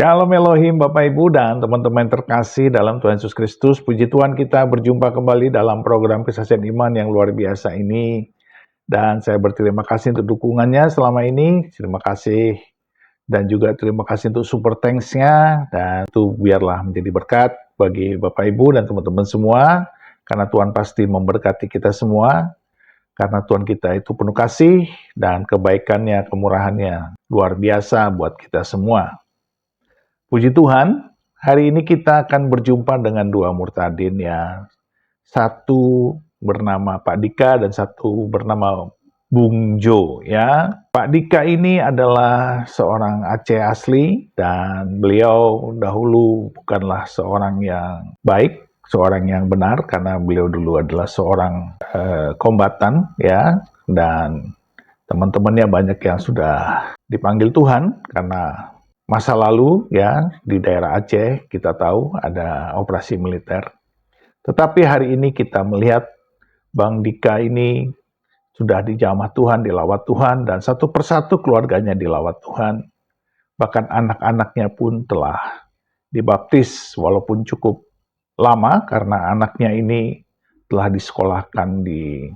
Shalom Elohim Bapak Ibu dan teman-teman terkasih dalam Tuhan Yesus Kristus. Puji Tuhan kita berjumpa kembali dalam program Kesaksian Iman yang luar biasa ini. Dan saya berterima kasih untuk dukungannya selama ini. Terima kasih. Dan juga terima kasih untuk super thanks-nya. Dan itu biarlah menjadi berkat bagi Bapak Ibu dan teman-teman semua. Karena Tuhan pasti memberkati kita semua. Karena Tuhan kita itu penuh kasih dan kebaikannya, kemurahannya luar biasa buat kita semua. Puji Tuhan, hari ini kita akan berjumpa dengan dua murtadin ya. Satu bernama Pak Dika dan satu bernama Bung Jo ya. Pak Dika ini adalah seorang Aceh asli dan beliau dahulu bukanlah seorang yang baik, seorang yang benar karena beliau dulu adalah seorang kombatan ya, dan teman-temannya banyak yang sudah dipanggil Tuhan karena masa lalu ya di daerah Aceh kita tahu ada operasi militer. Tetapi hari ini kita melihat Bang Dika ini sudah dijamah Tuhan, dilawat Tuhan, dan satu persatu keluarganya dilawat Tuhan. Bahkan anak-anaknya pun telah dibaptis walaupun cukup lama karena anaknya ini telah disekolahkan di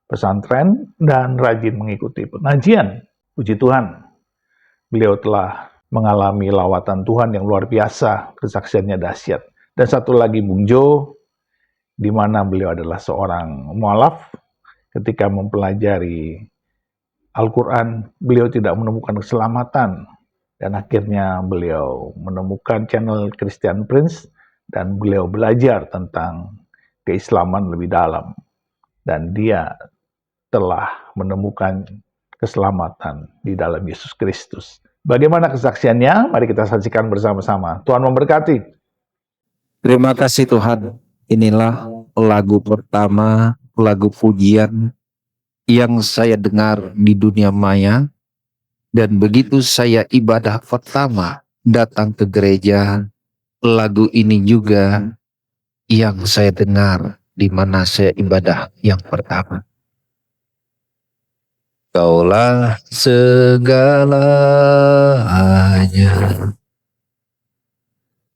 pesantren dan rajin mengikuti pengajian. Puji Tuhan, beliau telah mengalami lawatan Tuhan yang luar biasa, kesaksiannya dahsyat. Dan satu lagi Bung Jo, di mana beliau adalah seorang mualaf. Ketika mempelajari Al-Quran, beliau tidak menemukan keselamatan. Dan akhirnya beliau menemukan channel Christian Prince, dan beliau belajar tentang keislaman lebih dalam. Dan dia telah menemukan keselamatan di dalam Yesus Kristus. Bagaimana kesaksiannya? Mari kita saksikan bersama-sama. Tuhan memberkati. Terima kasih Tuhan. Inilah lagu pertama, lagu pujian yang saya dengar di dunia maya. Dan begitu saya ibadah pertama datang ke gereja, lagu ini juga yang saya dengar di mana saya ibadah yang pertama. Kaulah segalanya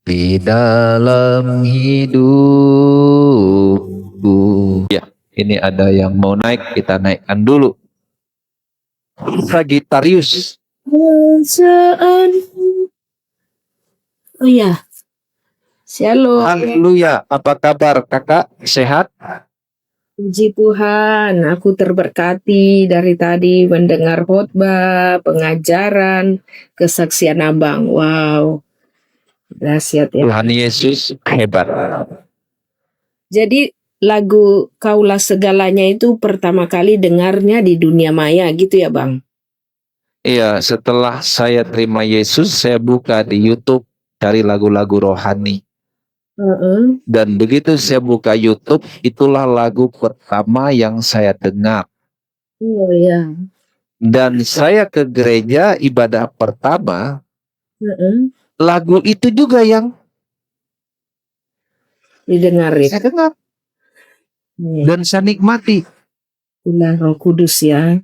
di dalam hidupku. Ya, ini ada yang mau naik, kita naikkan dulu. Sagittarius. Oh ya, shalom. Haleluya. Apa kabar kakak? Sehat? Puji Tuhan, aku terberkati dari tadi mendengar khotbah, pengajaran, kesaksian abang. Wow, dahsyat ya. Tuhan Yesus hebat. Jadi lagu Kaulah Segalanya itu pertama kali dengarnya di dunia maya gitu ya bang? Iya, setelah saya terima Yesus, saya buka di YouTube cari lagu-lagu rohani. Dan begitu saya buka YouTube, itulah lagu pertama yang saya dengar. Oh ya. Dan saya ke gereja ibadah pertama, lagu itu juga yang didengar ya. saya dengar. Dan saya nikmati. Itulah Roh Kudus ya.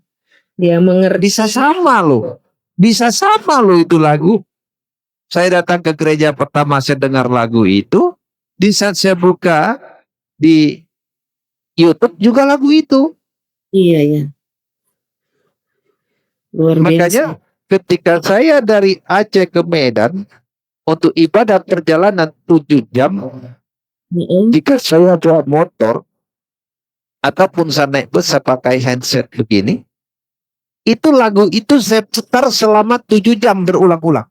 Dia mengerti. Bisa sama loh. Bisa sama loh itu lagu. Saya datang ke gereja pertama, saya dengar lagu itu. Di saat saya buka di YouTube juga lagu itu. Iya ya. Luar biasa. Makanya ketika saya dari Aceh ke Medan untuk ibadah perjalanan 7 jam, jika saya bawa motor ataupun saya naik bus, saya pakai handset begini, itu lagu itu saya putar selama 7 jam berulang-ulang.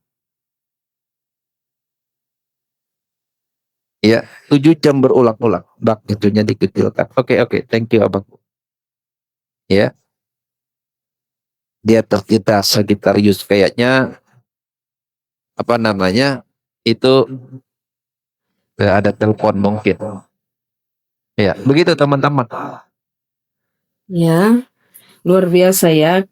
Ya, 7 jam berulang-ulang. Bak, itunya dikecilkan. Oke, thank you abang. Ya. Di atas kita Sagittarius kayaknya apa namanya? Itu ada telepon mungkin. Ya, begitu teman-teman. Ya, luar biasa ya.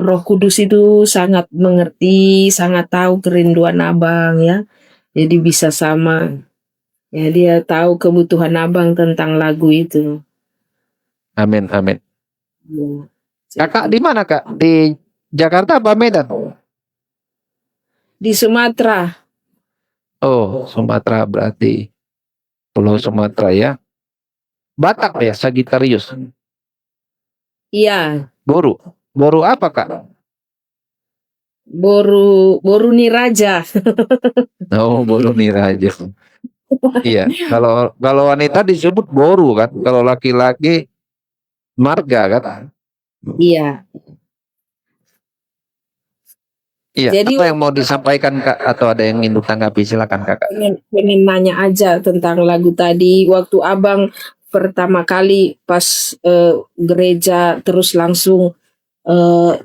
Roh Kudus itu sangat mengerti, sangat tahu kerinduan abang ya. Jadi bisa sama. Ya, dia tahu kebutuhan abang tentang lagu itu. Amin. Ya. Kakak di mana kak? Di Jakarta apa Medan? Di Sumatera. Oh, Sumatera berarti Pulau Sumatera ya. Batak ya, Sagittarius. Iya, Boru. Boru apa, Kak? Boru Niraja. Oh, Boru Niraja. Iya, kalau kalau wanita disebut boru kan, kalau laki-laki marga kan. Iya. Iya, Jadi apa yang mau disampaikan Kak atau ada yang ingin ditanggapi silakan Kakak. pengen nanya aja tentang lagu tadi. Waktu abang pertama kali pas gereja terus langsung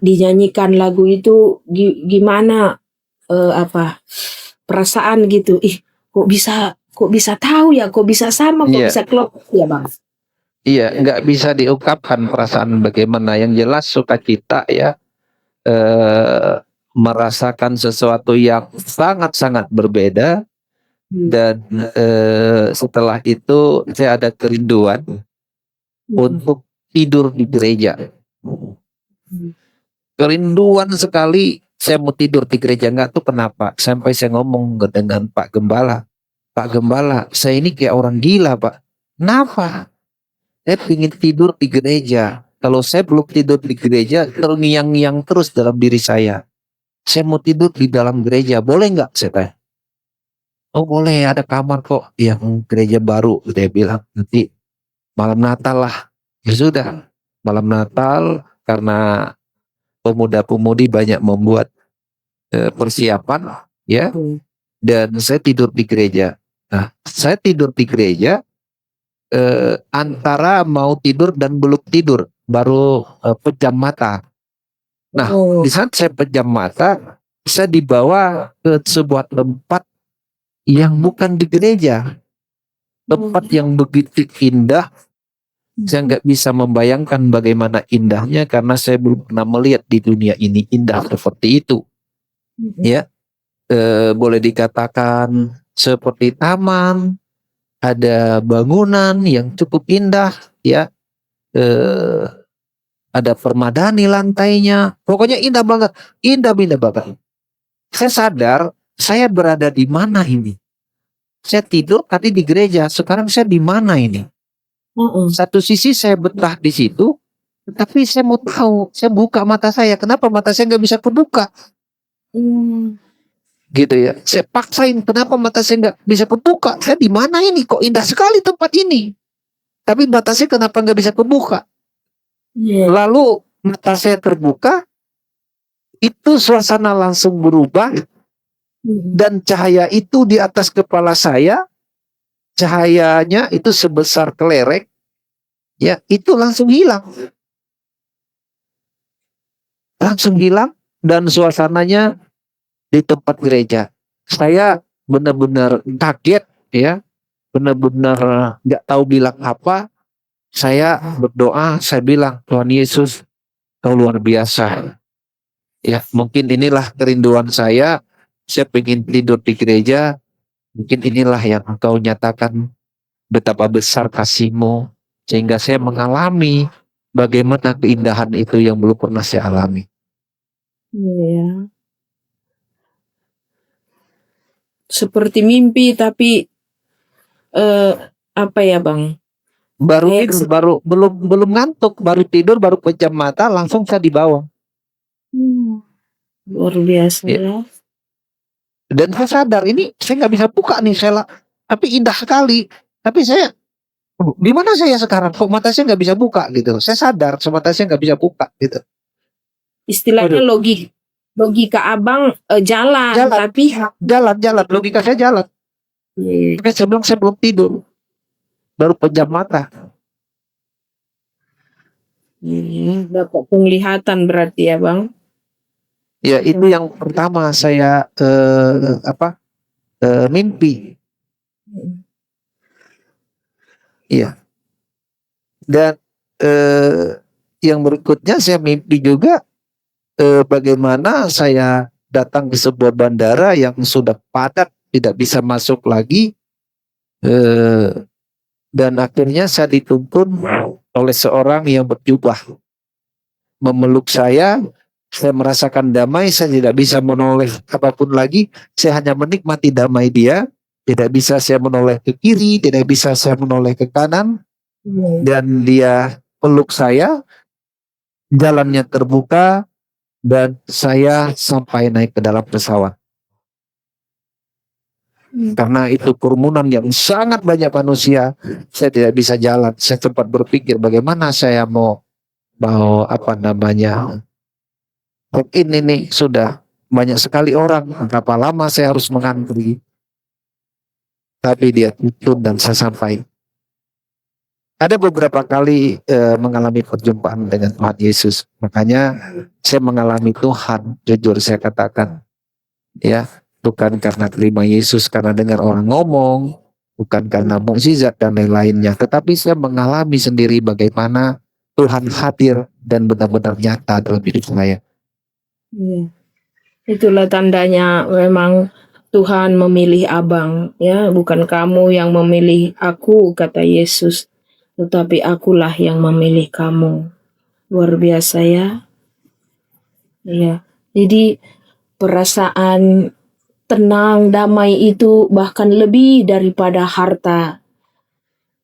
dinyanyikan lagu itu gimana apa perasaan gitu. Ih, kok bisa tahu ya, kok bisa sama, kok Iya, bisa klop ya bang. iya, nggak bisa diungkapkan perasaan bagaimana. Yang jelas sukacita ya, merasakan sesuatu yang sangat-sangat berbeda dan setelah itu saya ada kerinduan untuk tidur di gereja. Kerinduan sekali saya mau tidur di gereja, nggak tuh kenapa. Sampai saya ngomong dengan Pak Gembala. Pak Gembala, saya ini kayak orang gila Pak. Kenapa? Saya ingin tidur di gereja. Kalau saya belum tidur di gereja, terngiang-ngiang terus dalam diri saya. Saya mau tidur di dalam gereja, boleh nggak? Saya tanya. Oh boleh, ada kamar kok yang gereja baru. Dia bilang, nanti malam Natal lah. Ya sudah, malam Natal karena pemuda-pemudi banyak membuat persiapan, ya. Dan saya tidur di gereja. Nah, saya tidur di gereja antara mau tidur dan belum tidur, baru pejam mata. Nah, di saat saya pejam mata, saya dibawa ke sebuah tempat yang bukan di gereja, tempat yang begitu indah. Saya nggak bisa membayangkan bagaimana indahnya karena saya belum pernah melihat di dunia ini indah seperti itu. Ya, boleh dikatakan seperti taman, ada bangunan yang cukup indah, ya. Eh, ada permadani lantainya, pokoknya indah banget, indah banget. Saya sadar saya berada di mana ini. Saya tidur tadi di gereja, sekarang saya di mana ini? Satu sisi saya betah di situ, tapi saya mau tahu, saya buka mata saya, kenapa mata saya nggak bisa kebuka? Gitu ya. Saya paksain, kenapa mata saya nggak bisa kebuka? Saya di mana ini? Kok indah sekali tempat ini? Tapi mata saya kenapa nggak bisa kebuka? Lalu mata saya terbuka, itu suasana langsung berubah dan cahaya itu di atas kepala saya, cahayanya itu sebesar kelereng, ya itu langsung hilang, dan suasananya di tempat gereja. Saya benar-benar kaget ya, benar-benar nggak tahu bilang apa. Saya berdoa, saya bilang, Tuhan Yesus, Kau luar biasa. Ya, mungkin inilah kerinduan saya. Saya pengen tidur di gereja. Mungkin inilah yang Engkau nyatakan betapa besar kasih-Mu sehingga saya mengalami bagaimana keindahan itu yang belum pernah saya alami. Iya. Seperti mimpi tapi apa ya bang? Baru tidur, belum ngantuk, baru tidur, baru pejam mata, langsung saya dibawa. Luar biasa Ya. ya. Dan saya sadar ini saya nggak bisa buka nih sela, tapi indah sekali. Tapi saya di mana saya sekarang? Kok mata saya nggak bisa buka gitu? Saya sadar, mata saya nggak bisa buka gitu. Istilahnya Waduh. logika abang jalan, tapi Jalan, logika saya jalan. Tapi saya bilang saya belum tidur, baru pejam mata. dapat penglihatan berarti ya bang. Ya itu yang pertama saya mimpi. Iya. Dan yang berikutnya saya mimpi juga bagaimana saya datang ke sebuah bandara yang sudah padat, tidak bisa masuk lagi, dan akhirnya saya dituntun oleh seorang yang berjubah memeluk saya saya merasakan damai, saya tidak bisa menoleh apapun lagi, saya hanya menikmati damai dia, tidak bisa saya menoleh ke kiri, tidak bisa saya menoleh ke kanan, dan dia peluk saya, jalannya terbuka, dan saya sampai naik ke dalam pesawat. Karena itu kerumunan yang sangat banyak manusia, saya tidak bisa jalan. Saya sempat berpikir bagaimana saya mau apa namanya, check-in ini sudah banyak sekali orang, berapa lama saya harus mengantri. Tapi dia tutup dan saya sampai. Ada beberapa kali mengalami perjumpaan dengan Tuhan Yesus. Makanya saya mengalami Tuhan, jujur saya katakan, ya, bukan karena terima Yesus, karena dengar orang ngomong, bukan karena mukjizat dan lain-lainnya, tetapi saya mengalami sendiri bagaimana Tuhan hadir dan benar-benar nyata dalam hidup saya. Itulah tandanya memang Tuhan memilih abang, ya, bukan kamu yang memilih aku, kata Yesus, tetapi akulah yang memilih kamu. Luar biasa ya. Ya. Jadi perasaan tenang, damai itu bahkan lebih daripada harta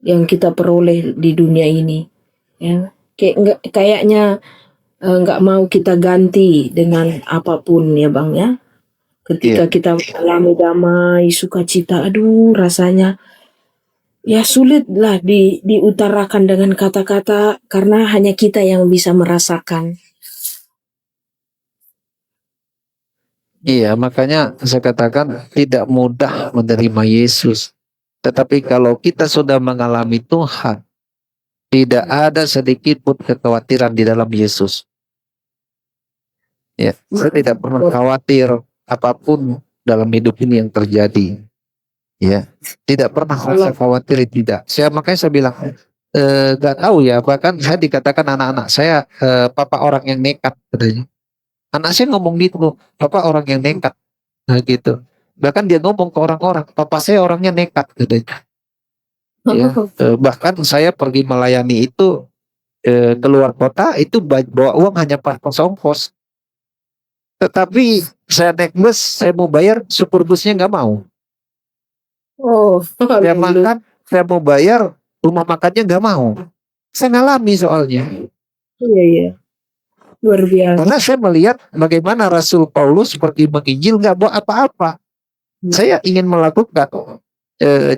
yang kita peroleh di dunia ini. Ya. Kayaknya nggak mau kita ganti dengan apapun ya Bang ya. Ketika kita mengalami damai, sukacita, aduh rasanya ya sulit lah diutarakan dengan kata-kata karena hanya kita yang bisa merasakan. Iya, makanya saya katakan tidak mudah menerima Yesus. Tetapi kalau kita sudah mengalami Tuhan, tidak ada sedikit pun kekhawatiran di dalam Yesus. Ya, saya tidak pernah khawatir apapun dalam hidup ini yang terjadi. Ya, tidak pernah rasa khawatir, tidak. Makanya saya bilang, gak tahu ya, bahkan saya dikatakan anak-anak saya, papa orang yang nekat, katanya. Anak saya ngomong gitu, papa orang yang nekat, nah gitu. Bahkan dia ngomong ke orang-orang, papa saya orangnya nekat, katanya. Ya, bahkan saya pergi melayani itu keluar kota itu bawa uang hanya pas ongkos. Tetapi saya naik bus, saya mau bayar, supir busnya nggak mau. Saya makan, saya mau bayar, rumah makannya nggak mau. Saya ngalami soalnya. Iya. Luar biasa. Karena saya melihat bagaimana Rasul Paulus seperti menginjil nggak bawa apa-apa. Saya ingin melakukan.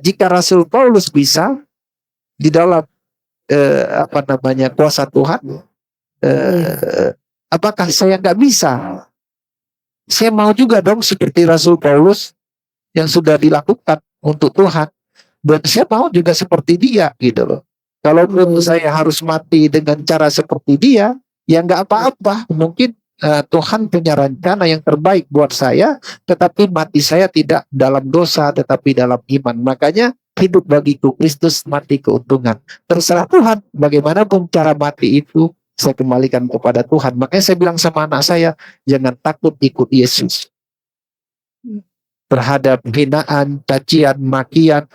Jika Rasul Paulus bisa di dalam kuasa Tuhan, apakah saya nggak bisa? Saya mau juga dong seperti Rasul Paulus yang sudah dilakukan untuk Tuhan, dan saya mau juga seperti dia gitu loh. Kalau saya harus mati dengan cara seperti dia, ya nggak apa-apa. Mungkin Tuhan punya rencana yang terbaik buat saya, tetapi mati saya tidak dalam dosa, tetapi dalam iman. Makanya hidup bagiku Kristus, mati keuntungan. Terserah Tuhan, bagaimanapun cara mati itu, saya kembalikan kepada Tuhan. Makanya saya bilang sama anak saya, jangan takut ikut Yesus. Terhadap hinaan, cacian, makian,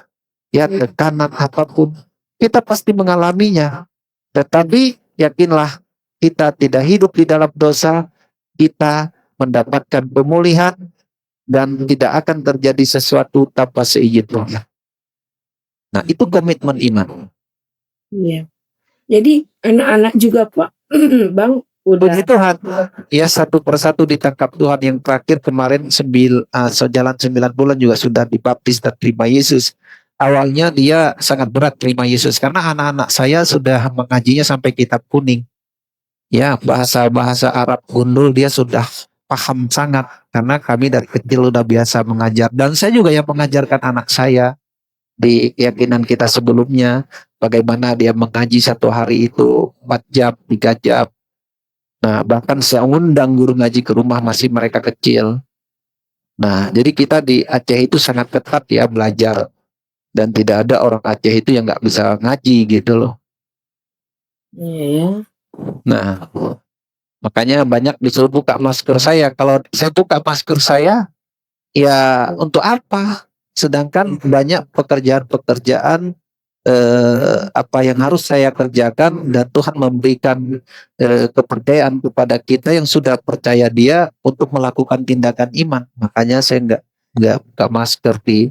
ya tekanan apapun, kita pasti mengalaminya. Tetapi yakinlah, kita tidak hidup di dalam dosa, kita mendapatkan pemulihan, dan tidak akan terjadi sesuatu tanpa seizin Tuhan. Nah, itu komitmen iman. Iya. Jadi anak-anak juga Pak, Bang, udah. Puji Tuhan, ya satu persatu ditangkap Tuhan. Yang terakhir kemarin sejalan 9 bulan juga sudah dibaptis dan terima Yesus. Awalnya dia sangat berat terima Yesus karena anak-anak saya sudah mengajinya sampai kitab kuning. Ya, bahasa-bahasa Arab gundul dia sudah paham sangat karena kami dari kecil udah biasa mengajar, dan saya juga yang mengajarkan anak saya di keyakinan kita sebelumnya, bagaimana dia mengaji satu hari itu 4 jam, 3 jam. Nah, bahkan saya undang guru ngaji ke rumah masih mereka kecil. Nah, jadi kita di Aceh itu sangat ketat ya belajar, dan tidak ada orang Aceh itu yang nggak bisa ngaji gitu loh. Iya. Nah, makanya banyak disuruh buka masker saya. Kalau saya buka masker saya, ya untuk apa? Sedangkan banyak pekerjaan-pekerjaan apa yang harus saya kerjakan, dan Tuhan memberikan kepercayaan kepada kita yang sudah percaya Dia untuk melakukan tindakan iman. Makanya saya nggak buka masker di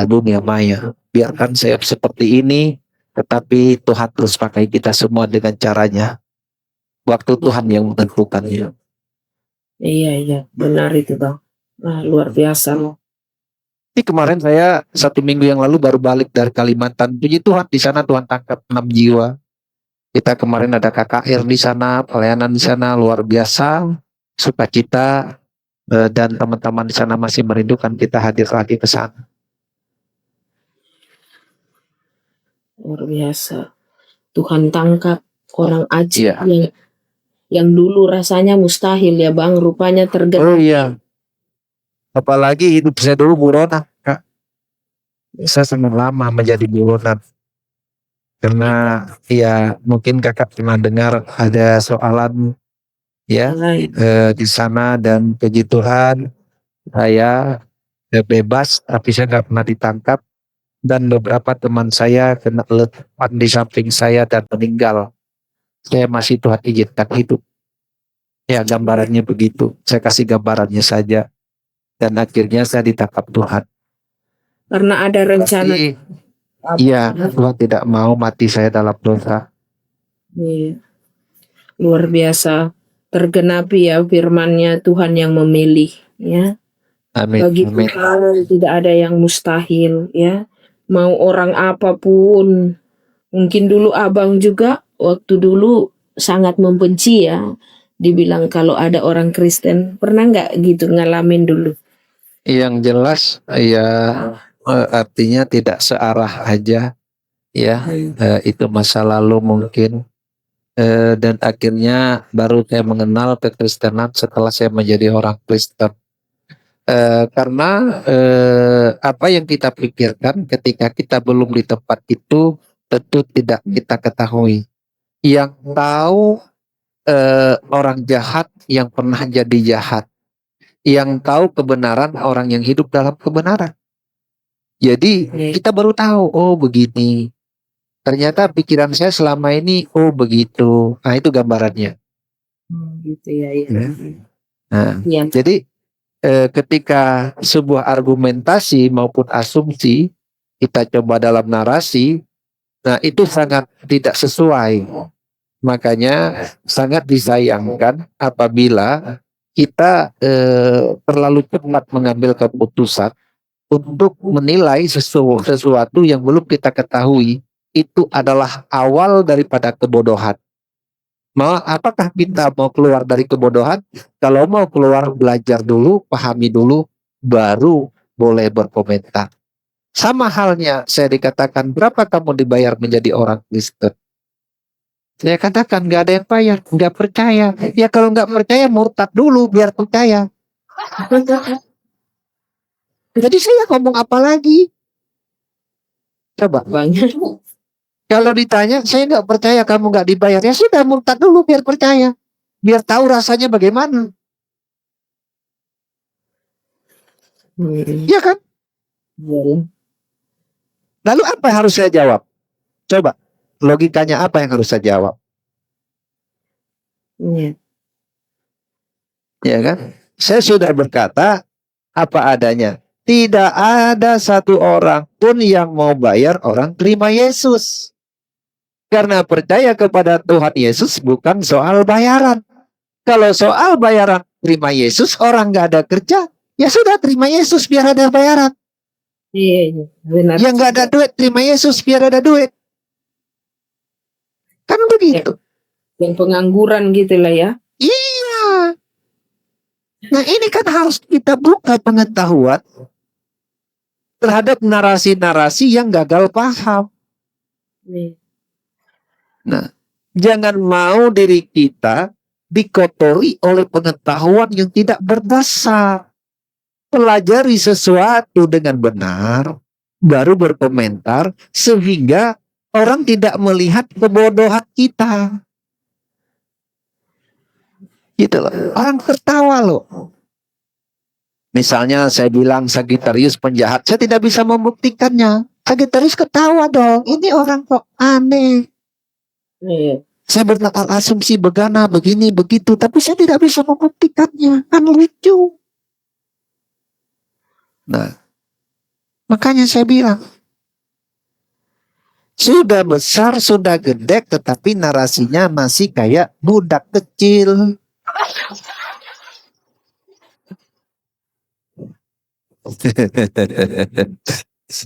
dunia maya. Biarkan saya seperti ini, tetapi Tuhan terus pakai kita semua dengan caranya. Waktu Tuhan yang menentukannya. Iya, benar itu Bang. Nah, luar biasa loh. Ini kemarin saya 1 minggu yang lalu baru balik dari Kalimantan. Puji Tuhan, di sana Tuhan tangkap 6 jiwa. Kita kemarin ada KKR di sana, pelayanan di sana luar biasa, sukacita, dan teman-teman di sana masih merindukan kita hadir lagi ke sana. Luar biasa. Tuhan tangkap orang Iya. ajaib yang dulu rasanya mustahil ya Bang, rupanya Oh tergerak. iya. Apalagi hidup saya dulu buronan, Kak. Saya sangat lama menjadi buronan. Karena ya mungkin Kakak pernah dengar ada soalan ya di sana, dan puji Tuhan saya bebas, tapi saya nggak pernah ditangkap, dan beberapa teman saya kena letupan di samping saya dan meninggal. Saya masih Tuhan izinkan hidup. Ya gambarannya begitu. Saya kasih gambarannya saja. Dan akhirnya saya ditangkap Tuhan. Karena ada rencana. Iya, Tuhan tidak mau mati saya dalam dosa. Iya. Luar biasa. Tergenapi ya firman-Nya, Tuhan yang memilih ya. Amin. Bagi Amin. Tuhan tidak ada yang mustahil ya. Mau orang apapun. Mungkin dulu Abang juga waktu dulu sangat membenci ya. Dibilang kalau ada orang Kristen. Pernah nggak gitu ngalamin dulu? Yang jelas ya artinya tidak searah aja ya. Itu masa lalu mungkin. Dan akhirnya baru saya mengenal kekristenan setelah saya menjadi orang Kristen. Karena apa yang kita pikirkan ketika kita belum di tempat itu tentu tidak kita ketahui. Yang tahu orang jahat yang pernah jadi jahat. Yang tahu kebenaran orang yang hidup dalam kebenaran. Jadi kita baru tahu, oh begini. Ternyata pikiran saya selama ini, oh begitu. Nah itu gambarannya. Gitu ya. Nah, Ya. jadi ketika sebuah argumentasi maupun asumsi kita coba dalam narasi, nah itu sangat tidak sesuai. Makanya sangat disayangkan apabila kita terlalu cepat mengambil keputusan untuk menilai sesuatu yang belum kita ketahui. Itu adalah awal daripada kebodohan. Apakah kita mau keluar dari kebodohan? Kalau mau keluar, belajar dulu, pahami dulu, baru boleh berkomentar. Sama halnya saya dikatakan, berapa kamu dibayar menjadi orang Kristen? Saya katakan nggak ada yang bayar, nggak percaya. Ya kalau nggak percaya murtad dulu biar percaya. Jadi saya ngomong apa lagi? Coba. Banyak. Kalau ditanya, saya nggak percaya kamu nggak dibayar. Ya sudah, murtad dulu biar percaya. Biar tahu rasanya bagaimana. Iya kan? Lalu apa yang harus saya jawab? Coba, logikanya apa yang harus saya jawab? Ya kan? Saya sudah berkata apa adanya. Tidak ada satu orang pun yang mau bayar orang terima Yesus. Karena percaya kepada Tuhan Yesus bukan soal bayaran. Kalau soal bayaran terima Yesus, orang nggak ada kerja, ya sudah terima Yesus biar ada bayaran. Iya, benar. Yang nggak ada duit terima Yesus biar ada duit. Kan begitu. Yang pengangguran gitu lah ya. Iya. Nah ini kan harus kita buka pengetahuan terhadap narasi-narasi yang gagal paham. Nah, jangan mau diri kita dikotori oleh pengetahuan yang tidak berdasar. Pelajari sesuatu dengan benar, baru berkomentar, sehingga orang tidak melihat kebodohan kita. Gitu loh. Orang tertawa loh. Misalnya saya bilang Sagittarius penjahat, saya tidak bisa membuktikannya. Sagittarius ketawa dong. Ini orang kok aneh. Iya. Saya bertakal asumsi begana, begini, begitu. Tapi saya tidak bisa membuktikannya. Kan lucu. Nah, makanya saya bilang. Sudah besar, sudah gede, tetapi narasinya masih kayak budak kecil.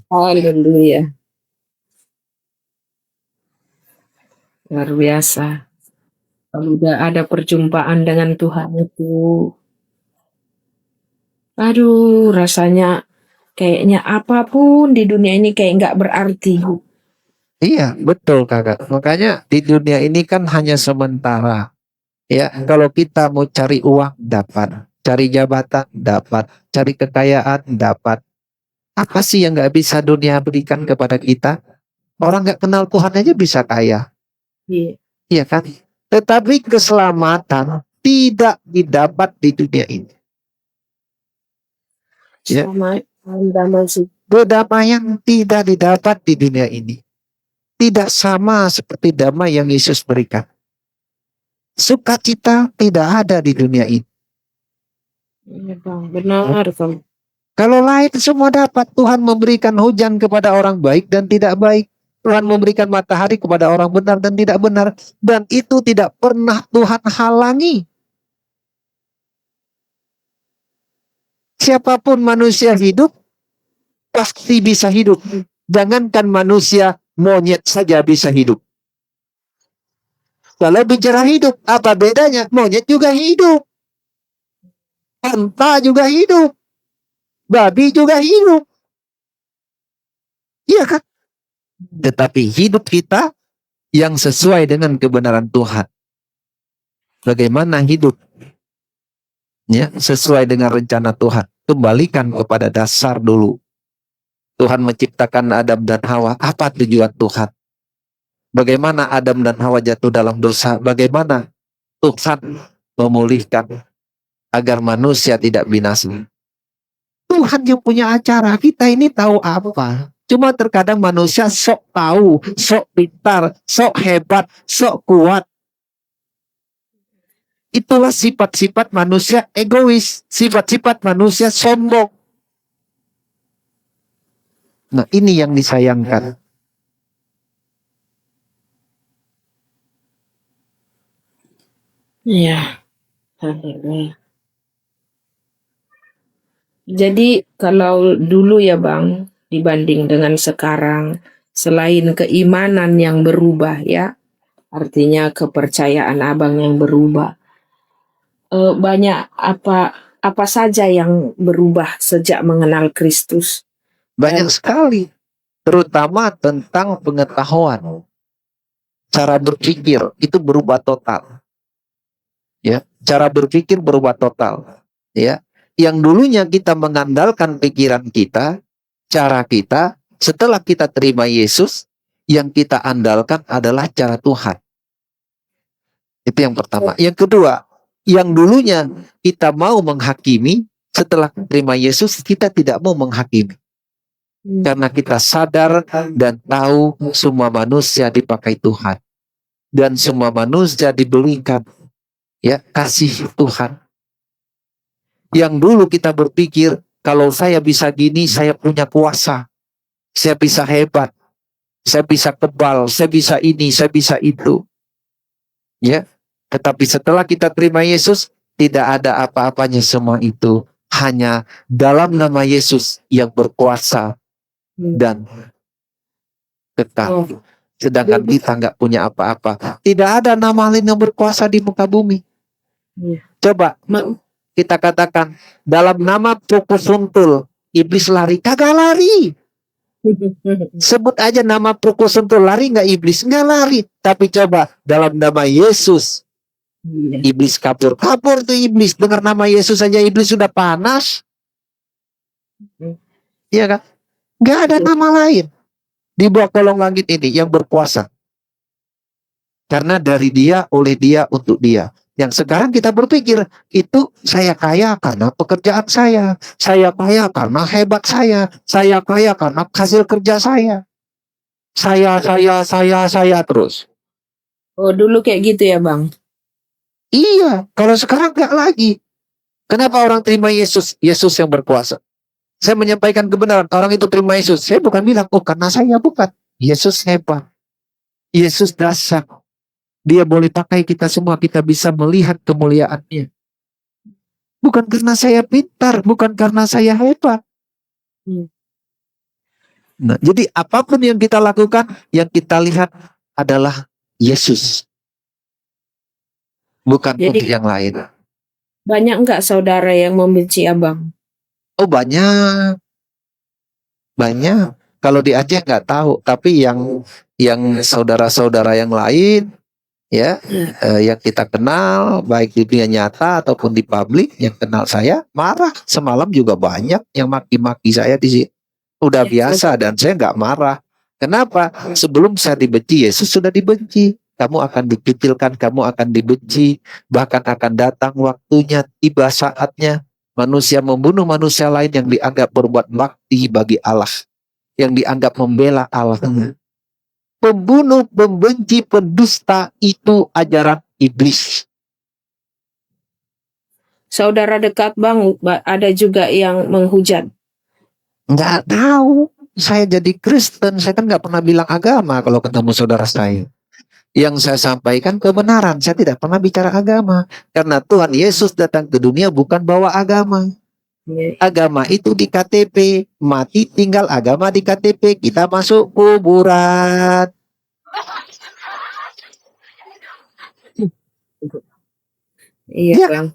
Haleluya. Luar biasa. Kalau udah ada perjumpaan dengan Tuhan itu, aduh, rasanya kayaknya apapun di dunia ini kayak nggak berarti. Iya, betul kakak. Makanya di dunia ini kan hanya sementara. Ya, kalau kita mau cari uang dapat, cari jabatan dapat, cari kekayaan dapat. Apa sih yang nggak bisa dunia berikan kepada kita? Orang nggak kenal Tuhan aja bisa kaya, Iya. iya kan? Tetapi keselamatan tidak didapat di dunia ini. Ya. Sama damai sih. Kedamaian tidak didapat di dunia ini. Tidak sama seperti damai yang Yesus berikan. Sukacita tidak ada di dunia ini. Iya, Bang. Benar, Bang. Kalau lain semua dapat, Tuhan memberikan hujan kepada orang baik dan tidak baik. Tuhan memberikan matahari kepada orang benar dan tidak benar. Dan itu tidak pernah Tuhan halangi. Siapapun manusia hidup, pasti bisa hidup. Jangankan manusia, monyet saja bisa hidup. Kalau bicara hidup, apa bedanya? Monyet juga hidup. Unta juga hidup. Babi juga hidup. Iya kan? Tetapi hidup kita yang sesuai dengan kebenaran Tuhan. Bagaimana hidup? Ya, sesuai dengan rencana Tuhan. Kembalikan kepada dasar dulu. Tuhan menciptakan Adam dan Hawa. Apa tujuan Tuhan? Bagaimana Adam dan Hawa jatuh dalam dosa? Bagaimana Tuhan memulihkan agar manusia tidak binasa? Tuhan yang punya acara, kita ini tahu apa? Cuma terkadang manusia sok tahu, sok pintar, sok hebat, sok kuat. Itulah sifat-sifat manusia egois, sifat-sifat manusia sombong. Nah, ini yang disayangkan. Iya. Haleluya. Jadi kalau dulu ya Bang, dibanding dengan sekarang, selain keimanan yang berubah ya, artinya kepercayaan Abang yang berubah, banyak apa saja yang berubah sejak mengenal Kristus. Banyak sekali, terutama tentang pengetahuan. Cara berpikir itu berubah total. Ya, cara berpikir berubah total. Ya, yang dulunya kita mengandalkan pikiran kita, cara kita, setelah kita terima Yesus, yang kita andalkan adalah cara Tuhan. Itu yang pertama. Yang kedua, yang dulunya kita mau menghakimi, setelah terima Yesus, kita tidak mau menghakimi. Karena kita sadar dan tahu semua manusia dipakai Tuhan. Dan semua manusia diberikan ya kasih Tuhan. Yang dulu kita berpikir, kalau saya bisa gini, saya punya kuasa. Saya bisa hebat. Saya bisa kebal. Saya bisa ini, saya bisa itu. Ya. Tetapi setelah kita terima Yesus, tidak ada apa-apanya semua itu. Hanya dalam nama Yesus yang berkuasa dan kekal. Sedangkan kita nggak punya apa-apa. Tidak ada nama lain yang berkuasa di muka bumi. Coba kita katakan dalam nama Prokosuntul iblis lari, kagak lari. Sebut aja nama Prokosuntul, lari nggak iblis? Nggak lari. Tapi coba dalam nama Yesus iblis kabur. Kabur tuh iblis. Dengar nama Yesus saja iblis sudah panas. Iya kan? Nggak ada nama lain di bawah kolong langit ini yang berkuasa. Karena dari dia, oleh dia, untuk dia. Yang sekarang kita berpikir, itu saya kaya karena pekerjaan saya kaya karena hebat saya kaya karena hasil kerja saya terus. Oh, dulu kayak gitu ya, Bang? Iya, kalau sekarang nggak lagi. Kenapa orang terima Yesus? Yesus yang berkuasa. Saya menyampaikan kebenaran, orang itu terima Yesus. Saya bukan bilang, oh karena saya, bukan. Yesus hebat. Yesus dahsyat. Dia boleh pakai kita semua, kita bisa melihat kemuliaannya. Bukan karena saya pintar, bukan karena saya hebat. Nah, jadi apapun yang kita lakukan, yang kita lihat adalah Yesus. Bukan Jadi untuk yang lain. banyak enggak saudara yang membenci Abang? Oh banyak. Banyak. Kalau di Aceh nggak tahu, tapi yang saudara-saudara yang lain, ya, yang kita kenal, baik di dunia nyata ataupun di publik, yang kenal saya, marah. Semalam juga banyak yang maki-maki saya di sini. Udah biasa dan saya nggak marah. Kenapa? Sebelum saya dibenci, Yesus sudah dibenci. Kamu akan dikucilkan, kamu akan dibenci. Bahkan akan datang waktunya, tiba saatnya manusia membunuh manusia lain yang dianggap berbuat bakti bagi Allah, yang dianggap membela Allah. Pembunuh, pembenci, pendusta itu ajaran iblis. Saudara dekat Bang ada juga yang menghujat. Nggak tahu. Saya jadi Kristen, saya kan nggak pernah bilang agama kalau ketemu saudara saya. Yang saya sampaikan kebenaran, saya tidak pernah bicara agama. Karena Tuhan Yesus datang ke dunia bukan bawa agama. Agama itu di KTP, mati tinggal agama di KTP, kita masuk kuburan. Iya, Ya. Bang.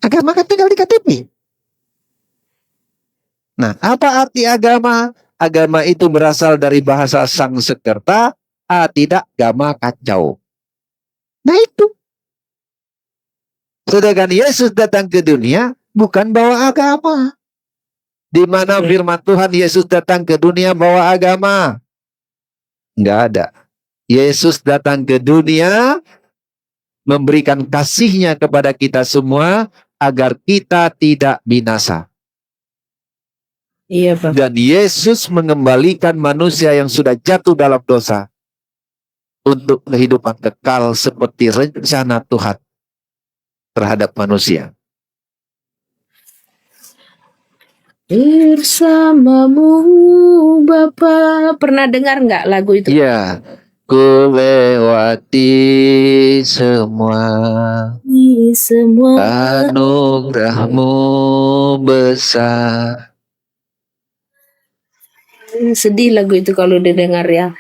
Agama kan tinggal di KTP. Nah, apa arti agama? Agama itu berasal dari bahasa Sanskerta, tidak gama kacau. Nah itu. Sedangkan Yesus datang ke dunia bukan bawa agama. Di mana firman Tuhan Yesus datang ke dunia bawa agama? Enggak ada. Yesus datang ke dunia memberikan kasihnya kepada kita semua agar kita tidak binasa. Iya, Bang. Dan Yesus mengembalikan manusia yang sudah jatuh dalam dosa untuk kehidupan kekal seperti rencana Tuhan terhadap manusia. Bersamamu Bapa. Pernah dengar nggak lagu itu? Iya. Ku lewati semua anugerahmu besar. Sedih lagu itu kalau didengar ya.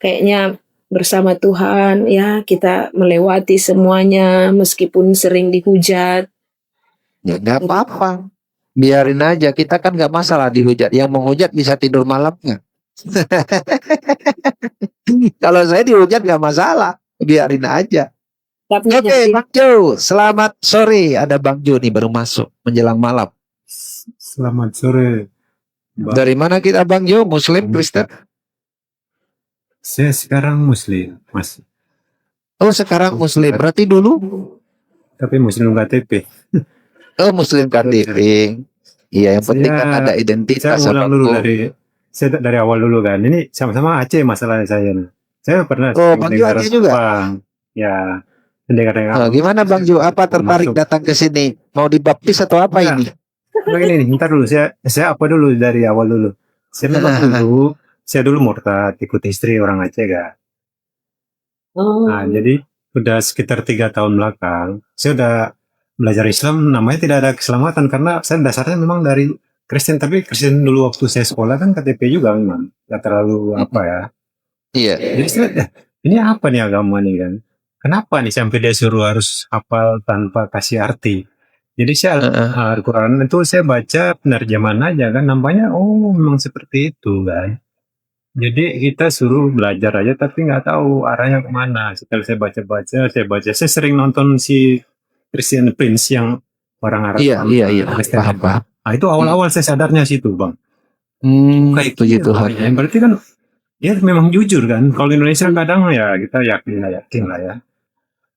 Kayaknya bersama Tuhan ya kita melewati semuanya meskipun sering dihujat. Ya nggak apa-apa. Biarin aja, kita kan nggak masalah dihujat. Yang menghujat bisa tidur malam nggak? Kalau saya dihujat nggak masalah, biarin aja. Oke, Bang Jo, selamat sore. Ada Bang Jo nih baru masuk menjelang malam. Selamat sore. Dari mana kita Bang Jo? Muslim, Kristen? Saya sekarang Muslim, Mas. Oh, sekarang Muslim. Berarti dulu? Tapi Muslim KTP. Oh, Muslim KTP. Iya, yang penting kan ada identitas. Saya ulang dulu dari awal dulu kan. Ini sama-sama Aceh masalahnya saya. Saya pernah Bang Jo Aceh juga? Bang. Ya. Dengar-dengar. Gimana Bang Jo? Apa tertarik datang ke sini? Mau dibaptis atau apa ini? Begini nih, ntar dulu saya apa dulu dari awal dulu. Saya dulu murtad, ikut istri orang Aceh kan. Nah, jadi udah sekitar 3 tahun belakang, saya udah belajar Islam, namanya tidak ada keselamatan karena saya dasarnya memang dari Kristen, tapi Kristen dulu waktu saya sekolah kan KTP juga memang, gak terlalu apa ya. Iya. Jadi saya, ini apa nih agama nih kan? Kenapa nih sampai dia suruh harus hafal tanpa kasih arti? Jadi saya Al-Quran itu saya baca penerjemahan aja kan, nampaknya oh memang seperti itu kan. Jadi kita suruh belajar aja tapi nggak tahu arahnya kemana. Setelah saya baca, saya sering nonton si Christian Prince yang orang Arab. Iya, paham. Nah, itu awal-awal saya sadarnya situ bang. Kayak gitu. Ya, berarti kan dia memang jujur kan. Kalau Indonesia kadang ya kita yakin lah ya.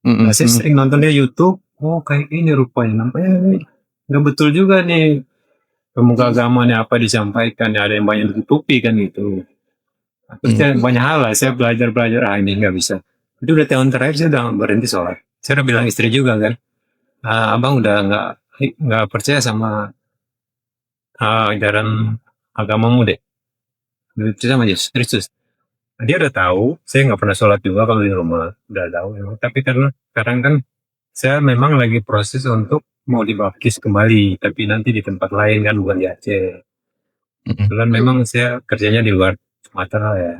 Nah, saya sering nonton dia YouTube, oh kayak ini rupanya, nampaknya ini nggak betul juga nih pemuka agama nih apa disampaikan, ya ada yang banyak ditutupi kan gitu. Terus saya banyak hal lah, saya belajar, ini nggak bisa. Itu udah tahun terakhir saya udah berhenti sholat. Saya udah bilang istri juga kan, abang udah nggak percaya sama ajaran agamamu deh, lebih percaya sama Yesus Kristus. Nah, dia udah tahu, saya nggak pernah sholat juga kalau di rumah, udah tahu. Emang. Tapi karena sekarang kan saya memang lagi proses untuk mau dibaptis kembali, tapi nanti di tempat lain kan, bukan di Aceh. Kebetulan memang saya kerjanya di luar Sumatera ya.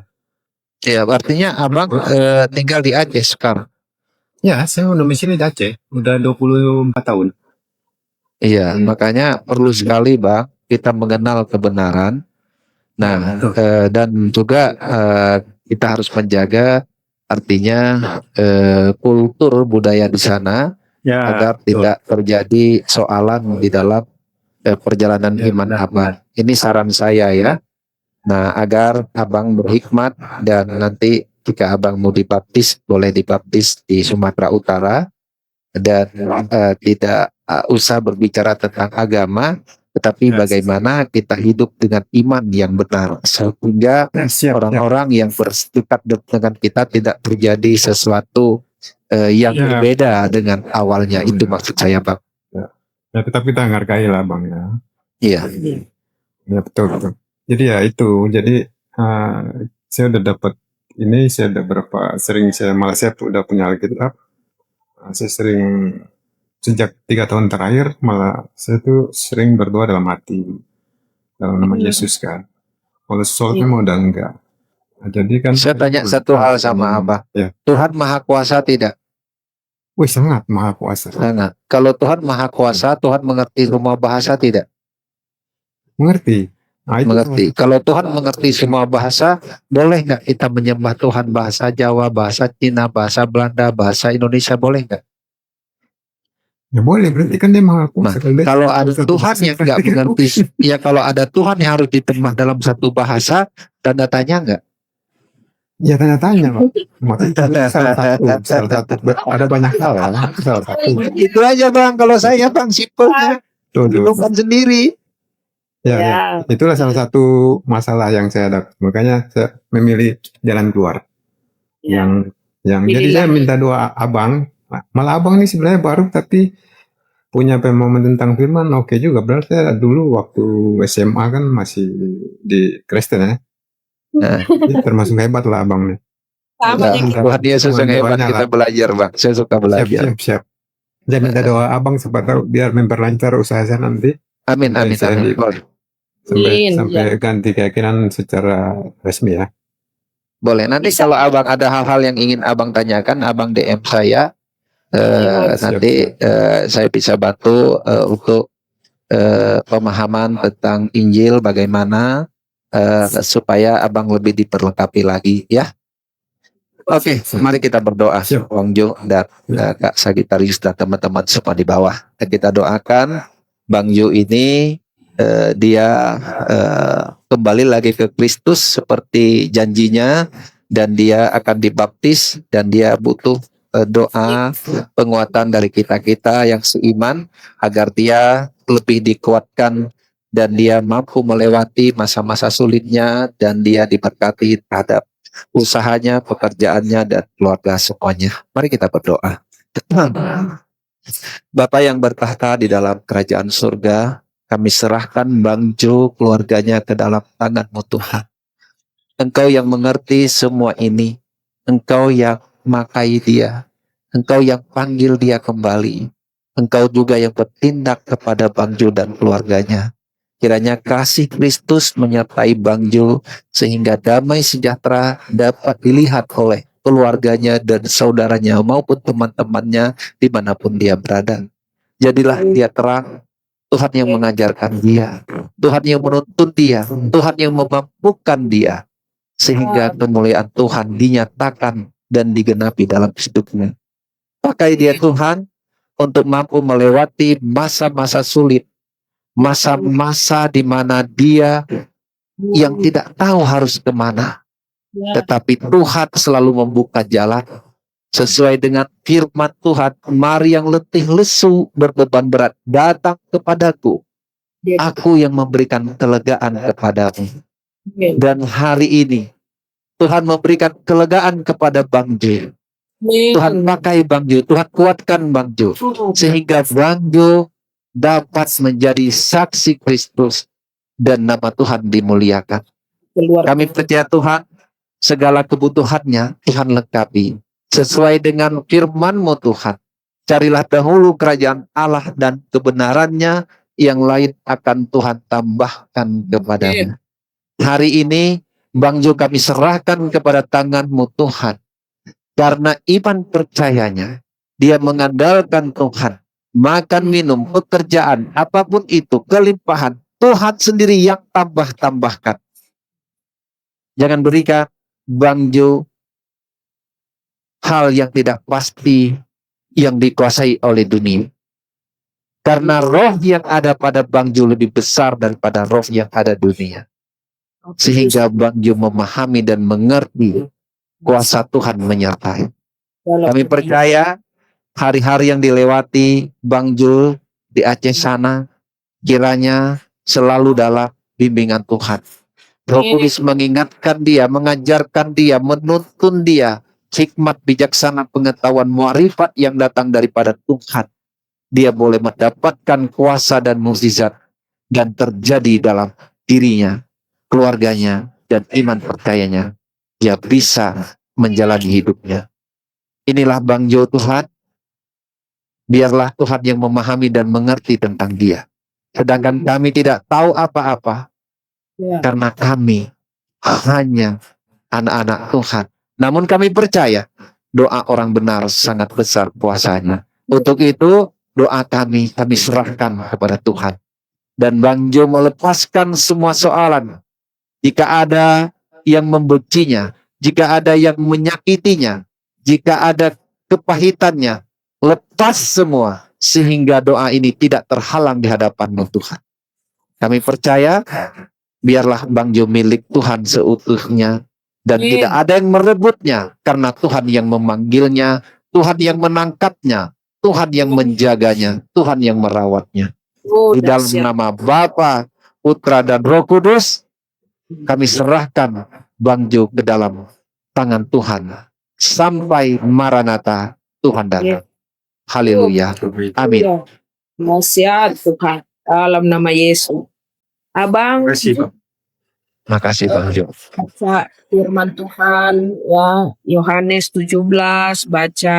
Ya, artinya abang tinggal di Aceh sekarang. Ya, saya udah di di Aceh, udah 24 tahun. Iya, makanya perlu sekali bang kita mengenal kebenaran. Nah, dan juga kita harus menjaga artinya kultur budaya di sana Ya, agar tidak terjadi soalan di dalam perjalanan iman abang. Ini saran saya ya. Nah, agar abang berhikmat dan nanti jika abang mau dibaptis, boleh dibaptis di Sumatera Utara dan tidak usah berbicara tentang agama, tetapi bagaimana kita hidup dengan iman yang benar sehingga orang-orang yang bersedekat dengan kita tidak terjadi sesuatu yang berbeda dengan awalnya. Itu maksud saya, Bang. Ya, tetap kita hargai lah bang ya. Iya. Ya betul. Jadi ya itu, jadi saya udah dapat ini, saya udah malah saya udah punya Alkitab. Saya sering sejak 3 tahun terakhir malah saya tuh sering berdoa dalam hati dalam nama Yesus kan. Kalau sholatnya mau udah enggak. Nah, jadi kan Saya tanya satu hal sama Abah. Ya. Tuhan Maha Kuasa tidak? Wih, sangat Maha Kuasa. Sangat. Kalau Tuhan Maha Kuasa, Tuhan mengerti semua bahasa tidak? Mengerti. Nah, itu Mengerti. Kalau Tuhan mengerti semua bahasa, boleh nggak kita menyembah Tuhan bahasa Jawa, bahasa Cina, bahasa Belanda, bahasa Indonesia, boleh nggak? Ya boleh, berarti kan dia Maha Kuasa. Nah, kalau ada Tuhan yang nggak mengerti, ya kalau ada Tuhan yang harus diterjemah dalam satu bahasa, tanda tanya nggak? Ya tanya-tanya, Pak. Makanya salah satu. Ada banyak hal ya. Salah satu. Itu aja bang, kalau saya bang simpelnya, bukan sendiri. Ya, itulah salah satu masalah yang saya ada. Makanya saya memilih jalan keluar. Yang jadi saya minta doa abang. Malah abang ini sebenarnya baru tapi punya pemahaman tentang firman oke juga. Berarti saya dulu waktu SMA kan masih di Kristen ya. Termasuk hebat lah abang nih. Tuhan Yesus yang hebat, kita belajar bang. Saya suka belajar. Siap. Jadi minta doa abang siapa tahu biar memperlancar usaha saya nanti. Amin. Sampai ganti keyakinan secara resmi ya. Boleh. Nanti kalau abang ada hal-hal yang ingin abang tanyakan, abang DM saya. Nanti saya bisa bantu untuk pemahaman tentang Injil bagaimana supaya abang lebih diperlengkapi lagi ya. Oke, mari kita berdoa, Bang Jo dan Kak Sagitarius dan teman-teman semua di bawah. Dan kita doakan Bang Jo ini dia kembali lagi ke Kristus seperti janjinya dan dia akan dibaptis dan dia butuh doa penguatan dari kita-kita yang seiman agar dia lebih dikuatkan dan dia mampu melewati masa-masa sulitnya dan dia diberkati terhadap usahanya, pekerjaannya dan keluarga semuanya. Mari kita berdoa. Bapa yang bertahta di dalam kerajaan surga, kami serahkan Bang Jo keluarganya ke dalam tangan-Mu Tuhan. Engkau yang mengerti semua ini. Engkau yang makai dia. Engkau yang panggil dia kembali. Engkau juga yang bertindak kepada Bang Jo dan keluarganya. Kiranya kasih Kristus menyertai Bang Jo sehingga damai sejahtera dapat dilihat oleh keluarganya dan saudaranya maupun teman-temannya dimanapun dia berada. Jadilah dia terang, Tuhan yang mengajarkan dia, Tuhan yang menuntun dia, Tuhan yang memampukan dia, sehingga kemuliaan Tuhan dinyatakan dan digenapi dalam hidupnya. Pakai dia Tuhan untuk mampu melewati masa-masa sulit, masa-masa di mana dia yang tidak tahu harus kemana. Tetapi Tuhan selalu membuka jalan. Sesuai dengan firman Tuhan, mari yang letih lesu berbeban berat datang kepadaku. Aku yang memberikan kelegaan kepadamu. Dan hari ini Tuhan memberikan kelegaan kepada Bang Jo. Tuhan pakai Bang Jo, Tuhan kuatkan Bang Jo, sehingga Bang Jo dapat menjadi saksi Kristus dan nama Tuhan dimuliakan. Kami percaya Tuhan, segala kebutuhannya Tuhan lengkapi. Sesuai dengan firman-Mu Tuhan, carilah dahulu kerajaan Allah dan kebenarannya, yang lain akan Tuhan tambahkan kepadamu. Hari ini Bang Jo kami serahkan kepada tangan-Mu Tuhan. Karena iman percayanya, dia mengandalkan Tuhan. Makan, minum, pekerjaan, apapun itu, kelimpahan, Tuhan sendiri yang tambah-tambahkan. Jangan berikan Bang Jo hal yang tidak pasti yang dikuasai oleh dunia. Karena roh yang ada pada Bang Jo lebih besar daripada roh yang ada dunia. Sehingga Bang Jo memahami dan mengerti kuasa Tuhan menyertai. Kami percaya hari-hari yang dilewati Bang Jo di Aceh sana, kiranya selalu dalam bimbingan Tuhan. Roh Kudus mengingatkan dia, mengajarkan dia, menuntun dia, hikmat, bijaksana, pengetahuan, muarifat yang datang daripada Tuhan. Dia boleh mendapatkan kuasa dan mukjizat dan terjadi dalam dirinya, keluarganya, dan iman percayanya. Dia bisa menjalani hidupnya. Inilah Bang Jo Tuhan. Biarlah Tuhan yang memahami dan mengerti tentang dia. Sedangkan kami tidak tahu apa-apa. Karena kami hanya anak-anak Tuhan. Namun kami percaya doa orang benar sangat besar kuasanya. Untuk itu doa kami serahkan kepada Tuhan. Dan Bang Jo melepaskan semua soalan. Jika ada yang membencinya, jika ada yang menyakitinya, jika ada kepahitannya, lepas semua. Sehingga doa ini tidak terhalang di hadapan-Mu Tuhan. Kami percaya, biarlah Bang Jo milik Tuhan seutuhnya. Dan tidak ada yang merebutnya. Karena Tuhan yang memanggilnya, Tuhan yang menangkapnya, Tuhan yang menjaganya, Tuhan yang merawatnya. Di dalam nama Bapa, Putra, dan Roh Kudus, kami serahkan Bang Jo ke dalam tangan Tuhan. Sampai Maranatha, Tuhan datang. Haleluya. Amin. Nasihat Tuhan dalam nama Yesus. Abang, Makasih Bang Jo. baca firman Tuhan ya, Yohanes 17 baca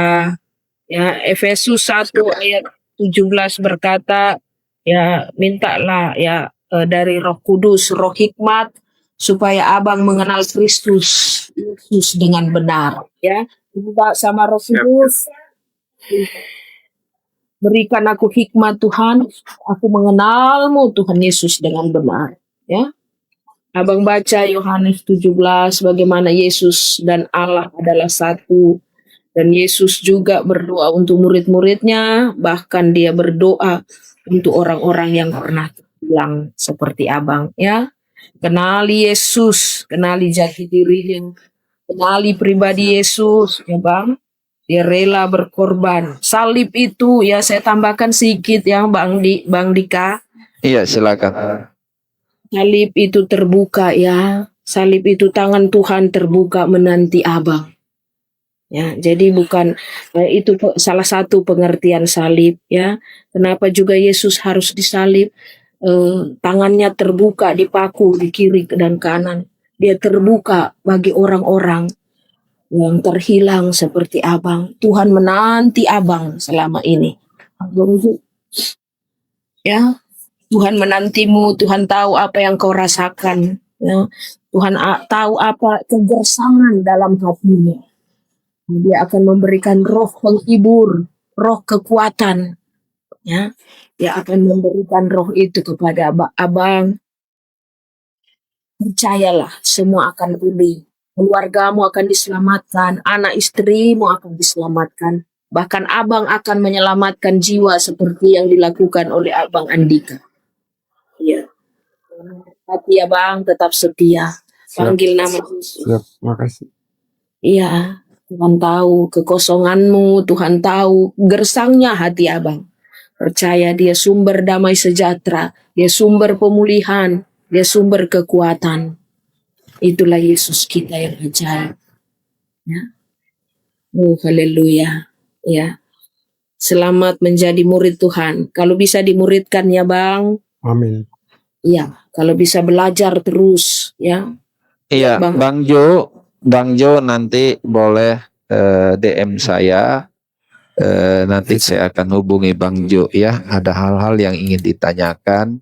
ya, Efesus 1 ayat 17 berkata ya, mintalah ya dari Roh Kudus, Roh hikmat, supaya abang mengenal Kristus Yesus dengan benar ya. Minta sama Roh Kudus, berikan aku hikmat Tuhan, aku mengenalmu Tuhan Yesus dengan benar ya. Abang baca Yohanes 17 bagaimana Yesus dan Allah adalah satu. Dan Yesus juga berdoa untuk murid-muridnya, bahkan dia berdoa untuk orang-orang yang pernah hilang seperti abang ya. Kenali Yesus, kenali jati dirinya, kenali pribadi Yesus ya Bang. Dia rela berkorban. Salib itu ya, saya tambahkan sedikit ya Bang Dika. Iya, silakan. Salib itu terbuka ya. Salib itu tangan Tuhan terbuka menanti abang. Ya, jadi bukan itu salah satu pengertian salib ya. Kenapa juga Yesus harus disalib? Tangannya terbuka, dipaku di kiri dan kanan. Dia terbuka bagi orang-orang yang terhilang seperti abang. Tuhan menanti abang selama ini. Ya, Tuhan menantimu, Tuhan tahu apa yang kau rasakan. Ya. Tuhan tahu apa kegersangan dalam hatimu. Dia akan memberikan roh penghibur, roh kekuatan. Ya, dia akan memberikan roh itu kepada abang. Percayalah, semua akan pulih. Keluargamu akan diselamatkan, anak istrimu akan diselamatkan. Bahkan abang akan menyelamatkan jiwa seperti yang dilakukan oleh abang Andika. Iya. Hati abang tetap setia. Panggil nama Yesus. Siap, makasih. Iya, Tuhan tahu kekosonganmu, Tuhan tahu gersangnya hati abang. Percaya dia sumber damai sejahtera, dia sumber pemulihan, dia sumber kekuatan. Itulah Yesus kita yang ajaib. Ya. Oh, haleluya. Ya. Selamat menjadi murid Tuhan. Kalau bisa dimuridkan ya Bang. Amin. Ya, kalau bisa belajar terus ya. Iya, Bang. Bang Jo nanti boleh DM saya. Nanti saya akan hubungi Bang Jo ya. Ada hal-hal yang ingin ditanyakan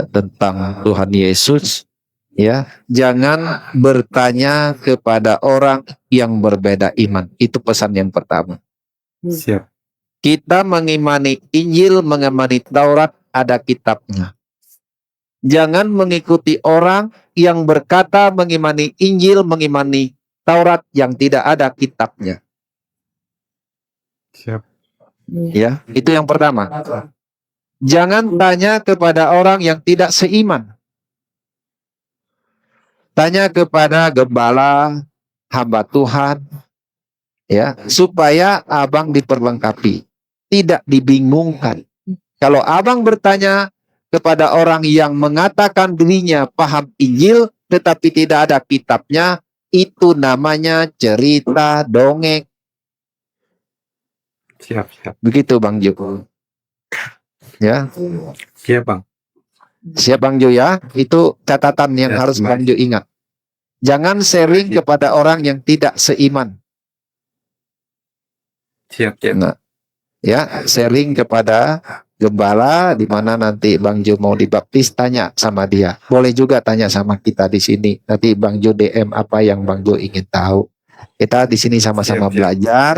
tentang Tuhan Yesus. Ya, jangan bertanya kepada orang yang berbeda iman. Itu pesan yang pertama. Siap. Kita mengimani Injil, mengimani Taurat, ada kitabnya. Jangan mengikuti orang yang berkata mengimani Injil, mengimani Taurat yang tidak ada kitabnya. Siap. Ya, itu yang pertama. Jangan tanya kepada orang yang tidak seiman. Tanya kepada gembala, hamba Tuhan, ya, supaya abang diperlengkapi, tidak dibingungkan. Kalau abang bertanya kepada orang yang mengatakan dirinya paham Injil, tetapi tidak ada kitabnya, itu namanya cerita dongeng. Siap, siap. Begitu Bang Jo. Ya. Siap, Bang. Siap Bang Jo ya. Itu catatan yang harus Bang Jo ingat. Jangan sharing kepada orang yang tidak seiman. Siap, siap. Nah, ya, sharing kepada gembala di mana nanti Bang Jo mau dibaptis, tanya sama dia. Boleh juga tanya sama kita di sini. Nanti Bang Jo DM apa yang Bang Jo ingin tahu. Kita di sini sama-sama belajar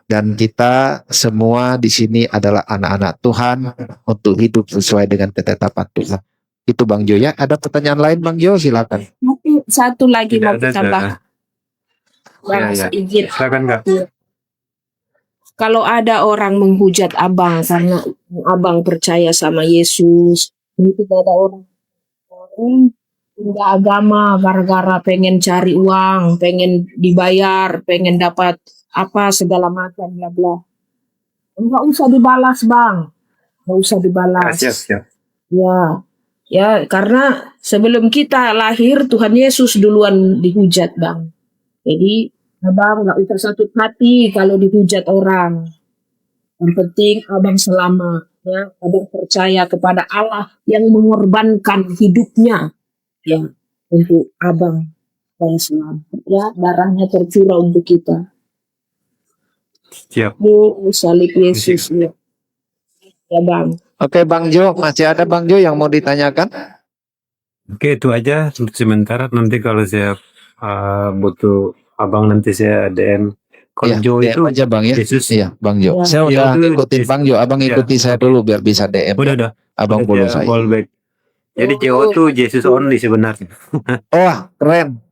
dan kita semua di sini adalah anak-anak Tuhan untuk hidup sesuai dengan ketetapan Tuhan. Itu Bang Jo ya. Ada pertanyaan lain Bang Jo? Silakan. Satu lagi mau tambah. Ya. Izin. Silakan Kak. Kalau ada orang menghujat abang karena abang percaya sama Yesus, itu ada orang pindah agama gara-gara pengen cari uang, pengen dibayar, pengen dapat apa segala macam bla bla. Enggak usah dibalas bang, enggak usah dibalas. Siap. Ya, karena sebelum kita lahir Tuhan Yesus duluan dihujat bang. Jadi abang enggak usah sakit hati kalau dihujat orang. Yang penting abang selamat, ya. Abang percaya kepada Allah yang mengorbankan hidupnya. Ya, untuk abang yang selamat, ya, darahnya tercurah untuk kita. Siap. Salib Yesus, ya. Ya bang. Oke Bang Jo, masih ada Bang Jo yang mau ditanyakan? Oke, itu aja untuk sementara. Nanti kalau saya butuh abang nanti saya DM. Kalau Ya, Jo DM itu aja Bang ya. Yesus. Iya Bang Jo. Ya. Saya udah ikutin Bang Jo. Abang Ya. ikuti saya dulu biar bisa DM. Udah. Abang follow saya. Fallback. Jadi Jo itu Yesus only sebenarnya. Oh, keren.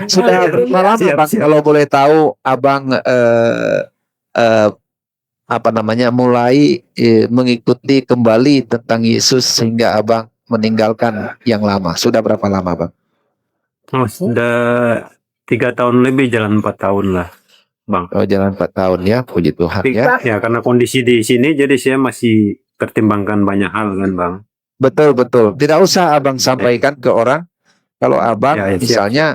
Sudah berapa lama Siap. Bang? Kalau boleh tahu, Abang mulai mengikuti kembali tentang Yesus sehingga Abang meninggalkan yang lama. Sudah berapa lama Bang? Oh, sudah 3 tahun lebih, jalan 4 tahun lah, Bang. Oh, jalan 4 tahun ya, puji Tuhan ya. Ya, karena kondisi di sini, jadi saya masih pertimbangkan banyak hal kan, Bang. Betul. Tidak usah Abang sampaikan ke orang. Kalau Abang Ya, siap. misalnya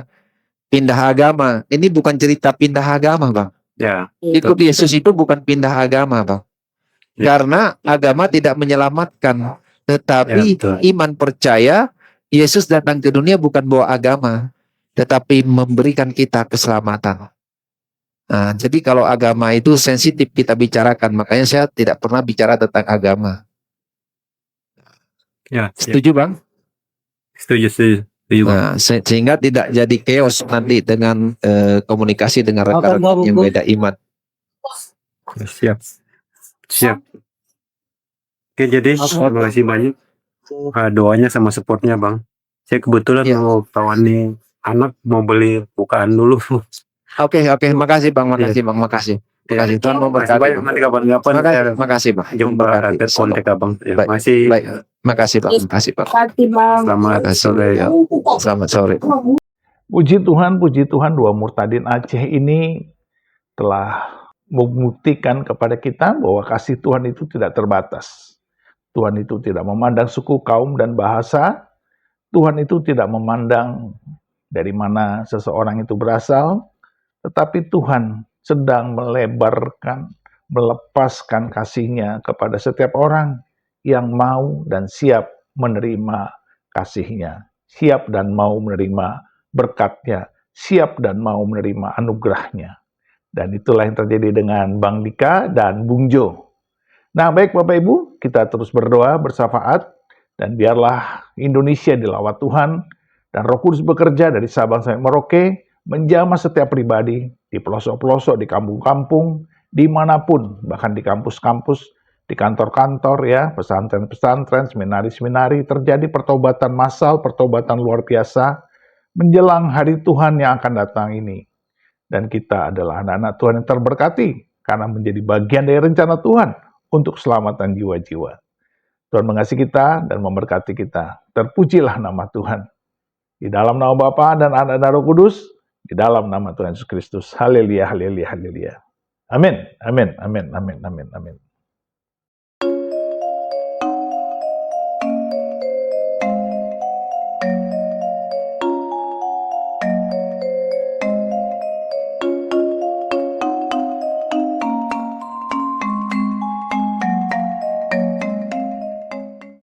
pindah agama, ini bukan cerita pindah agama Bang. Ya, Ikut Yesus itu bukan pindah agama Bang. Ya. Karena agama tidak menyelamatkan, tetapi Ya, betul. iman percaya Yesus datang ke dunia bukan bawa agama, tetapi memberikan kita keselamatan. Nah, jadi kalau agama itu sensitif kita bicarakan, makanya saya tidak pernah bicara tentang agama. ya, Setuju Bang? setuju, Bang. Nah, sehingga tidak jadi chaos nanti dengan komunikasi dengan rekan-rekan yang beda iman. Siap. Oke, jadi terima kasih banyak doanya sama supportnya, Bang. Saya kebetulan Ya. mau tawani anak, mau beli bukaan dulu. Oke, makasih Bang, makasih. Tuhan memberkati. Banyak, nanti kapan-kapan Makasih Bang. jumpa dan kontak Abang. Ya, Baik. masih Makasih Bang. Hati bang. selamat sore. Selamat sore. Puji Tuhan, dua murtadin Aceh ini telah membuktikan kepada kita bahwa kasih Tuhan itu tidak terbatas. Tuhan itu tidak memandang suku, kaum, dan bahasa. Tuhan itu tidak memandang dari mana seseorang itu berasal, tetapi Tuhan sedang melepaskan kasih-Nya kepada setiap orang yang mau dan siap menerima kasih-Nya, siap dan mau menerima berkat-Nya, siap dan mau menerima anugerah-Nya. Dan itulah yang terjadi dengan Bang Dika dan Bung Jo. Nah, baik Bapak Ibu, kita terus berdoa, bersafaat, dan biarlah Indonesia dilawat Tuhan, dan Roh Kudus bekerja dari Sabang sampai Merauke, menjamah setiap pribadi, di pelosok-pelosok, di kampung-kampung, dimanapun, bahkan di kampus-kampus, di kantor-kantor, ya, pesantren-pesantren, seminari-seminari, terjadi pertobatan massal, pertobatan luar biasa, menjelang hari Tuhan yang akan datang ini. Dan kita adalah anak-anak Tuhan yang terberkati, karena menjadi bagian dari rencana Tuhan untuk keselamatan jiwa-jiwa. Tuhan mengasihi kita dan memberkati kita. Terpujilah nama Tuhan. Di dalam nama Bapa dan Anak dan Roh Kudus, di dalam nama Tuhan Yesus Kristus. Haleluya, haleluya, haleluya. Amin, amin, amin, amin, amin, amin.